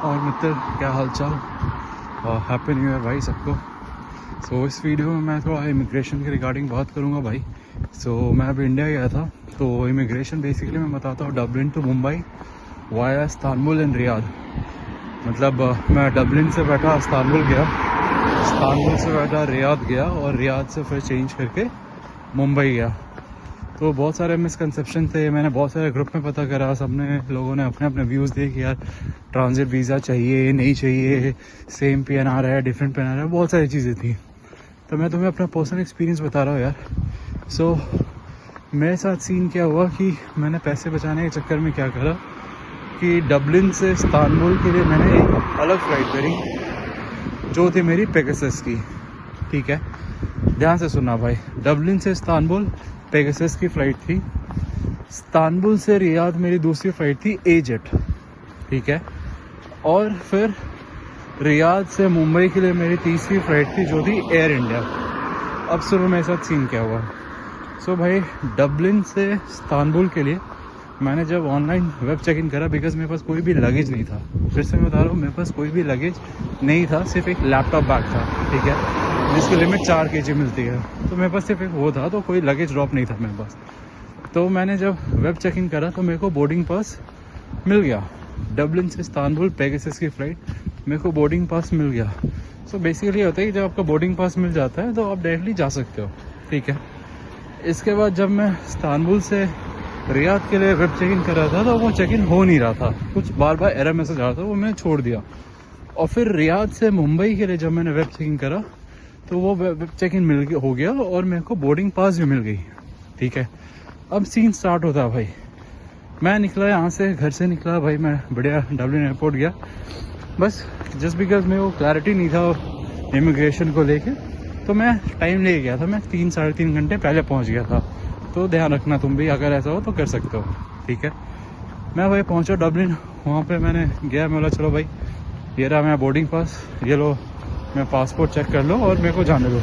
और मित्र, क्या हालचाल। हैप्पी न्यू ईयर भाई सबको। सो इस वीडियो में मैं थोड़ा इमिग्रेशन के रिगार्डिंग बात करूंगा भाई। मैं अभी इंडिया गया था, तो इमिग्रेशन बेसिकली मैं बताता हूँ। Dublin to Mumbai via Istanbul and Riyadh. मतलब मैं डबलिन से बैठा इस्तांबुल गया, इस्तांबुल से बैठा रियाद गया और रियाद से फिर चेंज करके मुंबई गया। तो बहुत सारे मिसकंसेप्शन थे, मैंने बहुत सारे ग्रुप में पता करा, सबने लोगों ने अपने अपने व्यूज़ दिए कि यार ट्रांजिट वीज़ा चाहिए नहीं चाहिए, सेम PNR है डिफरेंट PNR है, बहुत सारी चीज़ें थी। तो मैं तुम्हें अपना पर्सनल एक्सपीरियंस बता रहा हूँ यार। मेरे साथ सीन क्या हुआ कि मैंने पैसे बचाने के चक्कर में क्या करा कि डबलिन से इस्तांबुल के लिए मैंने एक अलग फ़्लाइट करी जो थी मेरी पेगासस की। ठीक है, ध्यान से सुनना भाई। डबलिन से इस्तांबुल पेगासस की फ़्लाइट थी। इस्तांबुल से रियाद मेरी दूसरी फ़्लाइट थी एजेट। ठीक है, और फिर रियाद से मुंबई के लिए मेरी तीसरी फ़्लाइट थी जो थी एयर इंडिया। अब सुनो मेरे साथ सीन क्या हुआ। भाई डबलिन से इस्तांबुल के लिए मैंने जब ऑनलाइन वेब चेक इन करा, बिकॉज मेरे पास कोई भी लगेज नहीं था। फिर से मैं बता रहा हूँ, मेरे पास कोई भी लगेज नहीं था, सिर्फ एक लैपटॉप बैग था। ठीक है, जिसकी लिमिट 4 kg मिलती है। तो मेरे पास सिर्फ एक वो था, तो कोई लगेज ड्रॉप नहीं था मेरे पास। तो मैंने जब वेब चेक इन करा तो मेरे को बोर्डिंग पास मिल गया। डबलिन से इस्तांबुल पेगासस की फ़्लाइट, मेरे को बोर्डिंग पास मिल गया। बेसिकली होता है कि जब आपका बोर्डिंग पास मिल जाता है तो आप डायरेक्टली जा सकते हो। ठीक है, इसके बाद जब मैं इस्तांबुल से रियाद के लिए वेब चेक इन कर रहा था तो वो चेक इन हो नहीं रहा था, कुछ बार बार एरर मैसेज आ रहा था, वो मैंने छोड़ दिया। और फिर रियाद से मुंबई के लिए जब मैंने वेब चेक इन करा तो वो वेब चेक इन हो गया और मेरे को बोर्डिंग पास भी मिल गई। ठीक है, अब सीन स्टार्ट होता है भाई। मैं निकला यहाँ से, घर से निकला भाई, मैं बढ़िया डबलिन एयरपोर्ट गया। बस जस्ट बिकॉज मेरे को क्लैरिटी नहीं था इमिग्रेशन को लेके, तो मैं टाइम ले गया था। मैं 3-3.5 घंटे पहले पहुँच गया था। तो ध्यान रखना तुम भी, अगर ऐसा हो तो कर सकते हो। ठीक है, मैं भाई पहुँचा डबलिन। वहाँ पे मैंने गया, मैं बोला चलो भाई ये रहा मेरा बोर्डिंग पास, ये लो मैं पासपोर्ट चेक कर लो और मेरे को जाने दो।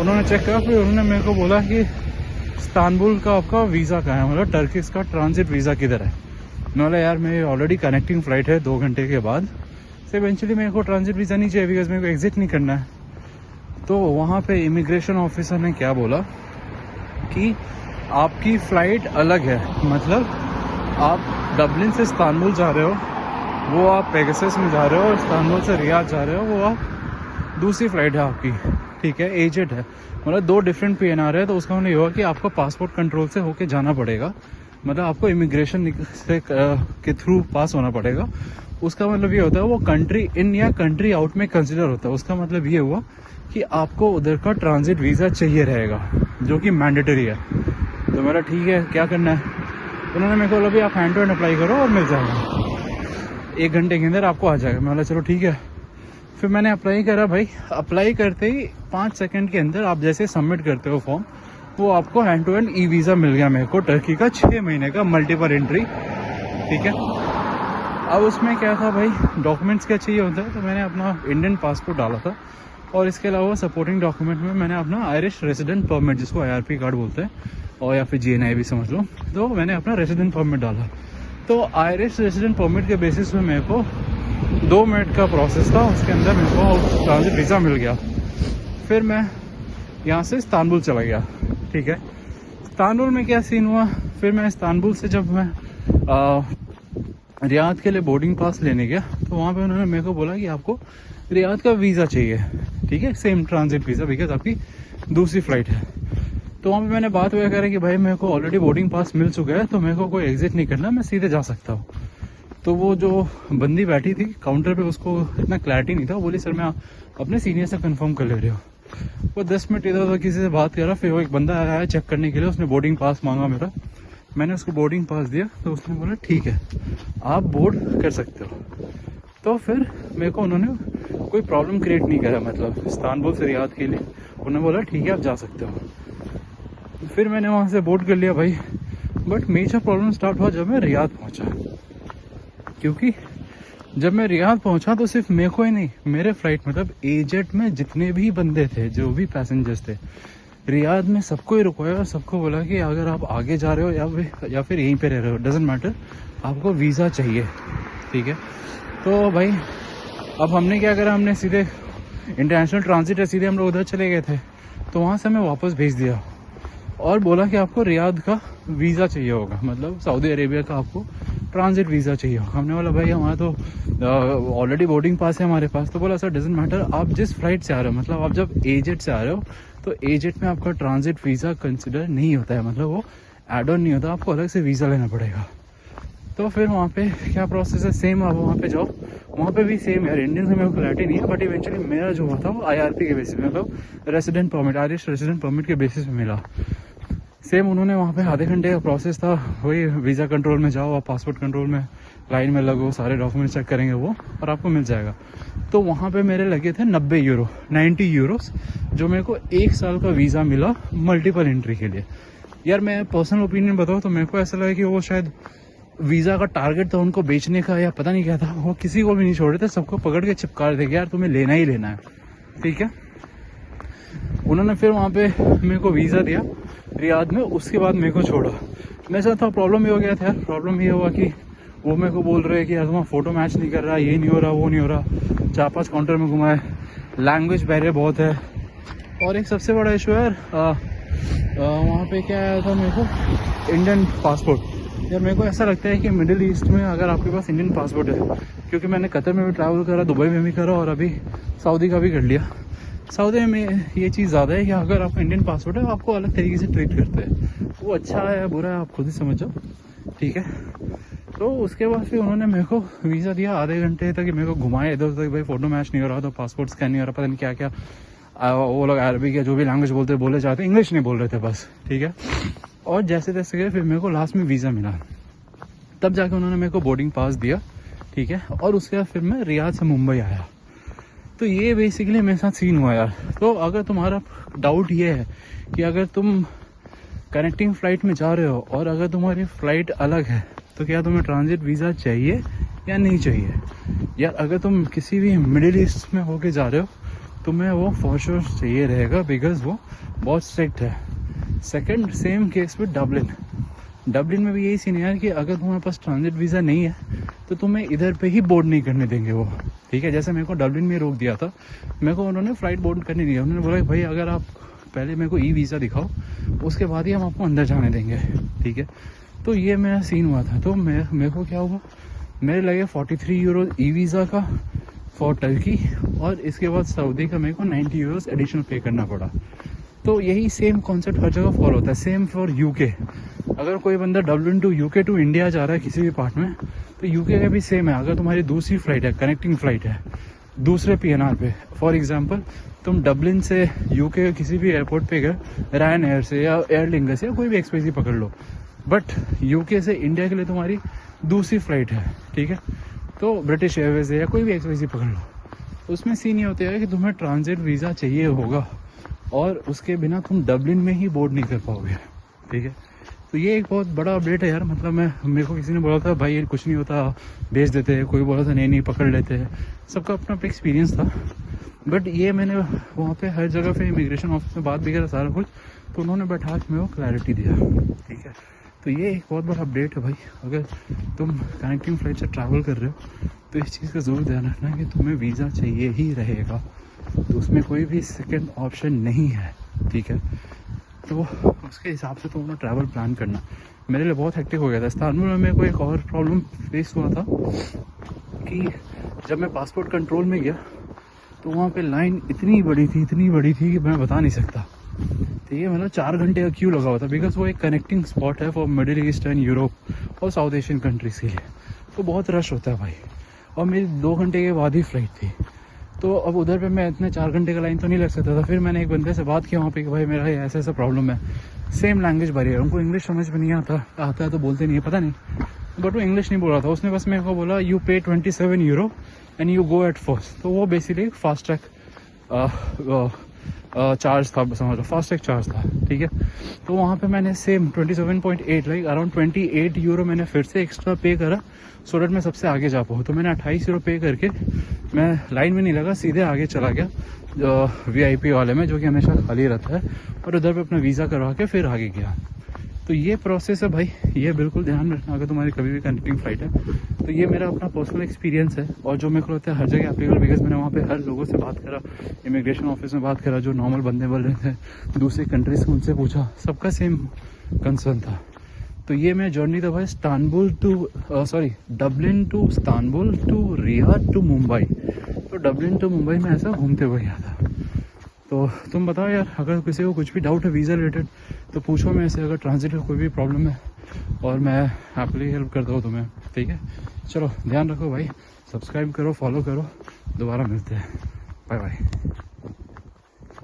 उन्होंने चेक करा, फिर उन्होंने मेरे को बोला कि इस्तांबुल का आपका वीज़ा कहाँ है, मतलब टर्किश का ट्रांजिट वीज़ा किधर है। मैं बोला यार मेरी ऑलरेडी कनेक्टिंग फ़्लाइट है 2 घंटे के बाद, तो इवेंचुअली मेरे को ट्रांजिट वीज़ा नहीं चाहिए, बिकॉज मेरे को एग्जिट नहीं करना है। तो वहाँ पे इमिग्रेशन ऑफिसर ने क्या बोला कि आपकी फ़्लाइट अलग है, मतलब आप डबलिन से इस्तांबुल जा रहे हो, वो आप पेगासस में जा रहे हो, और इस्तांबुल से रियाद जा रहे हो, वो आप दूसरी फ़्लाइट है आपकी। ठीक है, एजेट है, मतलब 2 डिफरेंट PNR है। तो उसका मतलब ये हुआ कि आपको पासपोर्ट कंट्रोल से होके जाना पड़ेगा, मतलब आपको इमिग्रेशन से के थ्रू पास होना पड़ेगा। उसका मतलब ये होता है वो कंट्री इन या कंट्री आउट में कंसिडर होता है। उसका मतलब ये हुआ कि आपको उधर का ट्रांजिट वीज़ा चाहिए रहेगा, जो कि मैंडेटरी है। तो मेरा ठीक है, क्या करना है। उन्होंने मेरे को बोला भी आप हैंड टू हैंड अप्लाई करो और मिल जाएगा, 1 घंटे के अंदर आपको आ जाएगा। मैं बोला चलो ठीक है। फिर मैंने अप्लाई करा भाई। अप्लाई करते ही 5 सेकंड के अंदर आप जैसे सबमिट करते हो फॉर्म, वो आपको हैंड टू हैंड वीज़ा मिल गया मेरे को, टर्की का 6 महीने का मल्टीपल एंट्री। ठीक है, अब उसमें क्या था भाई, डॉक्यूमेंट्स क्या चाहिए होता है, तो मैंने अपना इंडियन पासपोर्ट डाला था, और इसके अलावा सपोर्टिंग डॉक्यूमेंट में मैंने अपना आयरिश रेजिडेंट परमिट, जिसको IRP कार्ड बोलते हैं, और या फिर GNI भी समझ लो, तो मैंने अपना रेजिडेंट परमिट डाला। तो आयरिश रेजिडेंट परमिट के बेसिस पे मेरे को 2 मिनट का प्रोसेस था, उसके अंदर मेरे को ट्रांजिट वीज़ा मिल गया। फिर मैं यहाँ से इस्तांबुल चला गया। ठीक है, इस्तांबुल में क्या सीन हुआ, फिर मैं इस्तांबुल से जब मैं रियाद के लिए बोर्डिंग पास लेने गया, तो वहाँ पे उन्होंने मेरे को बोला कि आपको रियाद का वीज़ा चाहिए। ठीक है, सेम ट्रांजिट वीज़ा, बिकॉज आपकी दूसरी फ़्लाइट है। तो वहाँ पे मैंने बात वगैरह करी कि भाई मेरे को ऑलरेडी बोर्डिंग पास मिल चुका है, तो मेरे को कोई एग्जिट नहीं करना, मैं सीधे जा सकता हूँ। तो वो जो बंदी बैठी थी काउंटर पे, उसको इतना क्लैरिटी नहीं था। वो बोली सर मैं अपने सीनियर से कंफर्म कर ले रही हूँ। वो 10 मिनट इधर उधर किसी से बात करा, फिर वो एक बंदा आया चेक करने के लिए, उसने बोर्डिंग पास मांगा मेरा। मैंने उसको बोर्डिंग पास दिया, तो उसने बोला ठीक है आप बोर्ड कर सकते हो। तो फिर मेरे को उन्होंने कोई प्रॉब्लम क्रिएट नहीं करा, मतलब इस्तांबुल से रियाद के लिए उन्होंने बोला ठीक है आप जा सकते हो। फिर मैंने वहाँ से बोर्ड कर लिया भाई। बट मेजर प्रॉब्लम स्टार्ट हुआ जब मैं रियाद पहुँचा, क्योंकि जब मैं रियाद पहुंचा तो सिर्फ मेरे को ही नहीं, मेरे फ्लाइट मतलब एजेट में जितने भी बंदे थे, जो भी पैसेंजर्स थे रियाद में, सबको ही रुकवाया और सबको बोला कि अगर आप आगे जा रहे हो या फिर यहीं पे रह रहे हो, डजेंट मैटर, आपको वीज़ा चाहिए। ठीक है, तो भाई अब हमने क्या करा, हमने सीधे इंटरनेशनल ट्रांजिट है, सीधे हम लोग उधर चले गए थे। तो वहाँ से हमें वापस भेज दिया और बोला कि आपको रियाद का वीज़ा चाहिए होगा, मतलब सऊदी अरेबिया का आपको ट्रांजिट वीज़ा चाहिए होगा। हमने बोला भाई हमारा तो ऑलरेडी बोर्डिंग पास है हमारे पास। तो बोला सर डजेंट मैटर, आप जिस फ्लाइट से आ रहे हो, मतलब आप जब एजेट से आ रहे हो तो एजेट में आपका ट्रांजिट वीज़ा कंसिडर नहीं होता है, मतलब वो एड ऑन नहीं होता, आपको अलग से वीज़ा लेना पड़ेगा। तो फिर वहाँ पे क्या प्रोसेस है, सेम आप वहाँ पे जाओ, वहाँ पे भी सेम यार, इंडियन से मेरे को क्लैरिटी नहीं है, बट इवेंचुअली मेरा जो हुआ था वो IRP के बेसिस में, मतलब resident permit, Irish resident permit के बेसिस में मिला। सेम उन्होंने वहाँ पे आधे घंटे का प्रोसेस था, वही वीज़ा कंट्रोल में जाओ, आप पासपोर्ट कंट्रोल में लाइन में लगो, सारे डॉक्यूमेंट चेक करेंगे वो और आपको मिल जाएगा। तो वहाँ पे मेरे लगे थे 90 यूरोस, जो मेरे को 1 साल का वीज़ा मिला मल्टीपल एंट्री के लिए। यार मैं पर्सनल ओपिनियन बताऊँ तो मेरे को ऐसा लगा कि वो शायद वीज़ा का टारगेट था उनको बेचने का, या पता नहीं क्या था, वो किसी को भी नहीं छोड़ रहे थे, सबको पकड़ के चिपका रहे थे कि यार तुम्हें लेना ही लेना है, ठीक है। उन्होंने फिर वहाँ पे मेरे को वीज़ा दिया रियाद में, उसके बाद मेरे को छोड़ा। मेरे साथ था प्रॉब्लम ये हो गया था यार, प्रॉब्लम ये हुआ कि वो मेरे को बोल रहे हैं कि यार तुम्हारा फ़ोटो मैच नहीं कर रहा, ये नहीं हो रहा, वो नहीं हो रहा, 4-5 काउंटर में घुमाए, लैंग्वेज बैरियर बहुत है। और एक सबसे बड़ा इशू है यार, वहाँ पे क्या आया था मेरे को, इंडियन पासपोर्ट। यार मेरे को ऐसा लगता है कि मिडिल ईस्ट में अगर आपके पास इंडियन पासपोर्ट है, क्योंकि मैंने कतर में भी ट्रैवल करा, दुबई में भी करा और अभी सऊदी का भी कर लिया। सऊदी में ये चीज़ ज़्यादा है कि अगर आपका इंडियन पासपोर्ट है आपको अलग तरीके से ट्रीट करते हैं, वो अच्छा है या बुरा है आप खुद ही समझो, ठीक है। तो उसके बाद फिर उन्होंने मेरे को वीज़ा दिया, आधे घंटे तक मेरे को घुमाए इधर उधर, भाई फ़ोटो मैच नहीं हो रहा, तो पासपोर्ट स्कैन नहीं हो रहा, पता नहीं क्या क्या, वो लोग अरबी या जो भी लैंग्वेज बोले चाहते, इंग्लिश नहीं बोल रहे थे बस, ठीक है। और जैसे तैसे गए, फिर मेरे को लास्ट में वीज़ा मिला, तब जाके उन्होंने मेरे को बोर्डिंग पास दिया, ठीक है। और उसके बाद फिर मैं रियाद से मुंबई आया। तो ये बेसिकली मेरे साथ सीन हुआ यार। तो अगर तुम्हारा डाउट ये है कि अगर तुम कनेक्टिंग फ़्लाइट में जा रहे हो और अगर तुम्हारी फ़्लाइट अलग है तो क्या तुम्हें ट्रांजिट वीज़ा चाहिए या नहीं चाहिए, यार अगर तुम किसी भी मिडिल ईस्ट में होके जा रहे हो तुम्हें वो फॉर श्योर चाहिए रहेगा, बिकॉज वो बहुत स्ट्रिक्ट है। Second same case with Dublin में भी यही सीन है यार कि अगर तुम्हारे पास ट्रांजिट वीज़ा नहीं है तो तुम्हें इधर पे ही बोर्ड नहीं करने देंगे वो, ठीक है। जैसे मेरे को डबलिन में रोक दिया था, मेरे को उन्होंने फ़्लाइट बोर्ड करने दिया, उन्होंने बोला भाई अगर आप पहले मेरे को वीज़ा दिखाओ उसके बाद ही हम आपको अंदर जाने देंगे, ठीक है। तो ये मेरा सीन हुआ था। तो मेरे को क्या हुआ, मेरे लगे 43 यूरो वीज़ा का फॉर टर्की, और इसके बाद सऊदी का मेरे को 90 यूरोस एडिशनल पे करना पड़ा। तो यही सेम कॉन्सेप्ट हर जगह फॉलो होता है, सेम फॉर यूके। अगर कोई बंदा Dublin to UK to India जा रहा है किसी भी पार्ट में, तो यूके का भी सेम है। अगर तुम्हारी दूसरी फ्लाइट है, कनेक्टिंग फ़्लाइट है दूसरे PNR पे, फॉर एग्जांपल तुम डबलिन से यूके किसी भी एयरपोर्ट पे गए, रायन एयर से या एयरलिंगस या कोई भी एक्सप्रेस ही पकड़ लो, बट यूके से इंडिया के लिए तुम्हारी दूसरी फ्लाइट है, ठीक है। तो ब्रिटिश एयरवेज है या कोई भी एक्सप्रेस ही पकड़ लो, उसमें सीन ये होता है कि तुम्हें ट्रांजिट वीज़ा चाहिए होगा और उसके बिना तुम डबलिन में ही बोर्ड नहीं कर पाओगे, ठीक है। तो ये एक बहुत बड़ा अपडेट है यार। मतलब मेरे को किसी ने बोला था भाई ये कुछ नहीं होता, भेज देते हैं, कोई बोला था नहीं पकड़ लेते हैं, सबका अपना अपना एक्सपीरियंस था। बट ये मैंने वहाँ पे हर जगह पे इमिग्रेशन ऑफिस में बात भी करा सारा कुछ, तो उन्होंने बैठा के मेरे को क्लैरिटी दिया, ठीक है। तो ये एक बहुत बड़ा अपडेट है भाई। अगर तुम कनेक्टिंग फ़्लाइट से ट्रैवल कर रहे हो तो इस चीज़ का ज़रूर ध्यान रखना कि तुम्हें वीज़ा चाहिए ही रहेगा, तो उसमें कोई भी सेकंड ऑप्शन नहीं है, ठीक है। तो उसके हिसाब से तुम अपना ट्रैवल प्लान करना। मेरे लिए बहुत हेक्टिक हो गया था। इस्तांबुल में मेरे को एक और प्रॉब्लम फेस हुआ था कि जब मैं पासपोर्ट कंट्रोल में गया तो वहाँ पे लाइन इतनी बड़ी थी कि मैं बता नहीं सकता, ठीक है। मतलब 4 घंटे का क्यू लगा हुआ था, बिकॉज वो एक कनेक्टिंग स्पॉट है for middle east and Europe और साउथ एशियन कंट्रीज़ के लिए, तो बहुत रश होता है भाई। और मेरी 2 घंटे के बाद ही फ्लाइट थी, तो अब उधर पे मैं इतने 4 घंटे का लाइन तो नहीं लग सकता था। फिर मैंने एक बंदे से बात की वहाँ पे कि भाई मेरा ये ऐसा प्रॉब्लम है, सेम लैंग्वेज बैरियर, उनको इंग्लिश समझ में नहीं आता है तो बोलते नहीं है, पता नहीं, बट वो इंग्लिश नहीं बोल रहा था। उसने बस मेरे को बोला यू पे 27 euro and you go at first. तो वो बेसिकली फास्ट ट्रैक चार्ज था, समझ लो फास्ट ट्रैक चार्ज था, ठीक है। तो वहाँ पे मैंने सेम 27.8 लाइक अराउंड 28 यूरो मैंने फिर से एक्स्ट्रा पे करा सो डैट मैं सबसे आगे जा पाऊँ। तो मैंने 28 यूरो पे करके मैं लाइन में नहीं लगा, सीधे आगे चला गया VIP वाले में, जो कि हमेशा खाली रहता है, और उधर पे अपना वीज़ा करवा के फिर आगे गया। तो ये प्रोसेस है भाई, ये बिल्कुल ध्यान रखना अगर तुम्हारी कभी भी कनेक्टिंग फ्लाइट है। तो ये मेरा अपना पर्सनल एक्सपीरियंस है, और जो मेरे को लगता है हर जगह एप्लीकेबल, बिकॉज मैंने वहाँ पे हर लोगों से बात करा, इमिग्रेशन ऑफिस में बात करा, जो नॉर्मल बंदे बोल रहे थे दूसरी कंट्री से, उनसे पूछा, सबका सेम कंसर्न था। तो ये मेरा जर्नी था भाई, Dublin to Istanbul to Riyadh to Mumbai. तो डबलिन टू मुंबई में ऐसा घूमते हुए गया था। तो तुम बताओ यार, अगर किसी को कुछ भी डाउट है वीज़ा रिलेटेड तो पूछो मेरे से, अगर ट्रांजिट का कोई भी प्रॉब्लम है, और मैं हैप्पीली हेल्प करता हूँ तुम्हें, ठीक है। चलो ध्यान रखो भाई, सब्सक्राइब करो, फॉलो करो, दोबारा मिलते हैं, बाय बाय।